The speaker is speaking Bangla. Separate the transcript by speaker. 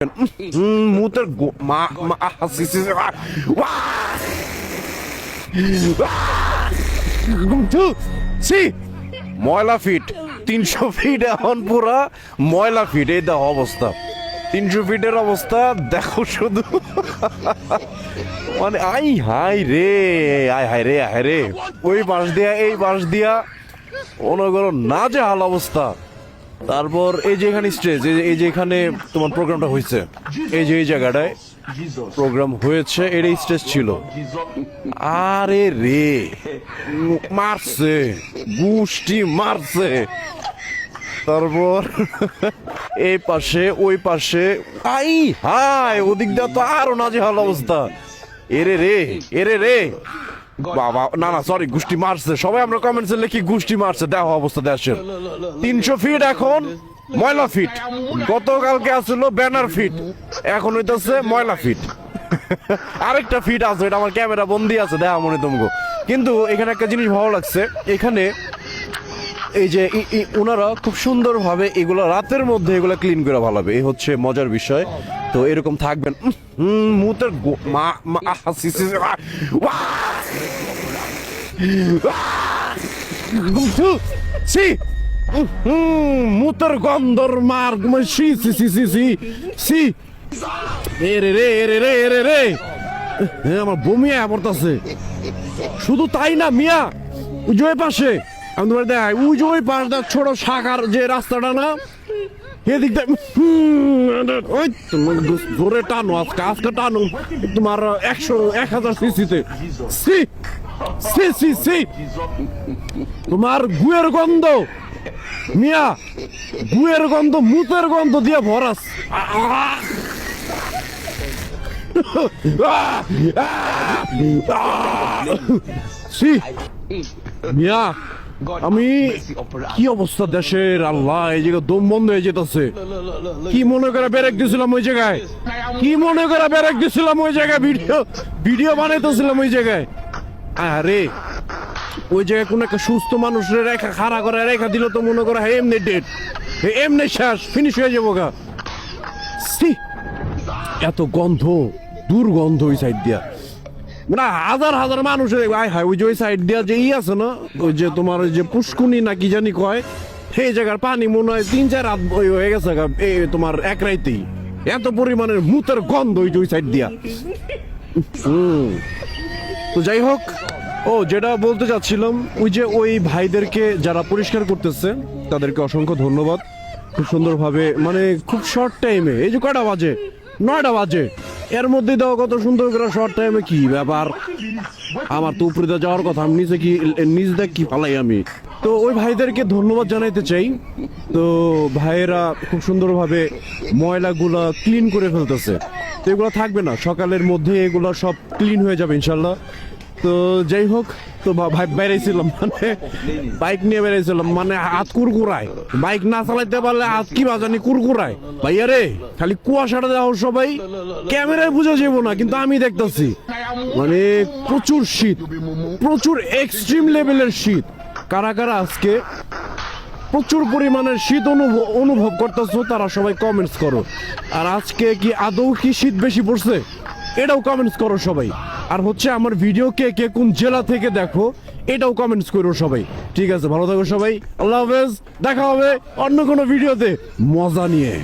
Speaker 1: মুতের ময়লা ফিট 300 ফিট এখন পুরা ময়লা ফিট। এই দেখো অবস্থা, 300 ফিটের অবস্থা দেখো শুধু। মানে আই হাই রে, আয় হায় রে, আয় রে, ওই বাঁশ দিয়া এই বাঁশ দিয়া অনগর না যে হাল অবস্থা। তারপর এই যে এখানে স্টেজ, এই যে এখানে তোমার প্রোগ্রামটা হয়েছে, এই যে এই জায়গাটায় প্রোগ্রাম হয়েছে, এটাই স্টেজ ছিল। আরে রে মারছে, গুষ্টি মারছে। তারপর এই পাশে ওই পাশে আই হাই, ওদিক দিয়ে তো আরো নাজেহাল অবস্থা। এরে রে, এরে রে বাবা, না না সরি, গুষ্টি মারছে। সবাই আমরা কমেন্টসে লিখি গুষ্টি মারছে। দেখো অবস্থা দেশের, 300 ফিট এখন ময়লা ফিট। গতকালকে আসলো ব্যানার ফিট, এখন হইতেছে ময়লা ফিট। আরেকটা ফিট আছে, এটা আমার ক্যামেরা বন্দি আছে, দেখা মনে তোমাকে। কিন্তু এখানে একটা জিনিস ভালো লাগছে, এখানে এই যে ওনারা খুব সুন্দরভাবে এগুলো রাতের মধ্যে এগুলো ক্লিন করে ভালো হবে, এই হচ্ছে মজার বিষয়। তো এরকম থাকবেন। মুতের মুতের গন্ধর মার সি সি সি সি সি সি। এরে রে, এরে রে, এরে রে, আমার বমি পড়তাছে। শুধু তাই না মিয়া, ওই পাশে আমি তোমার দেখাই, ওই যে ওই পাশটা ছোট শাখার যে রাস্তাটা না, এদিক ওই জোরে টানো, আজকে আজকে টানো তোমার 1000 সিসিতে। সি সি সি সি, তোমার গুয়ের গন্ধ মিয়া, গুয়ের গন্ধ, মুতের গন্ধ দিয়ে ভরাস। সি মিয়া, আমি কি অবস্থা দেশের, আল্লাহ, এই জায়গায় দম বন্ধ হয়ে যেতেছে। কি মনে করে ব্রেক দিছিলাম ওই জায়গায়, কি মনে করে ব্রেক দিছিলাম ওই জায়গায়, ভিডিও বানাইতেছিলাম ওই জায়গায়। আরে ওই জায়গায় কোন একটা সুস্থ মানুষের রেখা খাড়া করে রেখা দিল তো মনে করে এমনি ডেট, এমনি শেষ, ফিনিশ হয়ে যাবো গা। এত গন্ধ, দুর্গন্ধ ওই সাইড দিয়া, মানে হাজার হাজার মানুষের আয় হায়। ওই যে ওই সাইড দিয়া যে আছে না, ওই যে তোমার ওই যে পুষ্কুনি না কি জানি কয়, সেই জায়গার পানি মনে হয় 3-4 রাত হয়ে গেছে তোমার এক রাইতেই। এত পরিমাণের মুতের গন্ধ ওই যে ওই সাইড দিয়া। তো যাই হোক, ও যেটা বলতে চাচ্ছিলাম, ওই যে ওই ভাইদেরকে যারা পরিষ্কার করতেছে তাদেরকে অসংখ্য ধন্যবাদ। খুব সুন্দরভাবে, মানে খুব শর্ট টাইমে, এই যে কয়টা বাজে, 9টা বাজে, এর মধ্যে দাও কত সুন্দর করে শর্ট টাইমে। কি ব্যাপার, আমার তো উপরে যাওয়ার কথা, আমি নিচে কি নিচ দেখ কি ফালাই আমি। তো ওই ভাইদেরকে ধন্যবাদ জানাইতে চাই। তো ভাইয়েরা খুব সুন্দরভাবে ময়লাগুলা ক্লিন করে ফেলতেছে। তো এগুলো থাকবে না, সকালের মধ্যে এগুলো সব ক্লিন হয়ে যাবে ইনশাল্লাহ। তো যাই হোক, তো ভাই বেড়াইছিলাম, মানে বাইক নিয়ে বেড়াইছিলাম, মানে হাত কুরকুরায়, বাইক না চালাইতে পারলে হাত কি বাজানি কুরকুরায়। ভাইয়া রে, খালি কুয়াশাটা দেওয়া, সবাই ক্যামেরায় বুঝা যাবো না, কিন্তু আমি দেখতেছি মানে প্রচুর শীত, প্রচুর এক্সট্রিম লেভেলের শীত। কারা কারা আজকে প্রচুর পরিমাণের শীত অনুভব করতেছো, তারা সবাই কমেন্টস করো। আর আজকে কি আদৌ কি শীত বেশি পড়ছে, এটাও কমেন্টস করো সবাই। আর হচ্ছে আমার ভিডিও কে কে কোন জেলা থেকে দেখো, এটাও কমেন্টস করো সবাই। ঠিক আছে, ভালো থাকো সবাই, আল্লাহ হাফেজ, দেখা হবে অন্য কোনো ভিডিওতে মজা নিয়ে।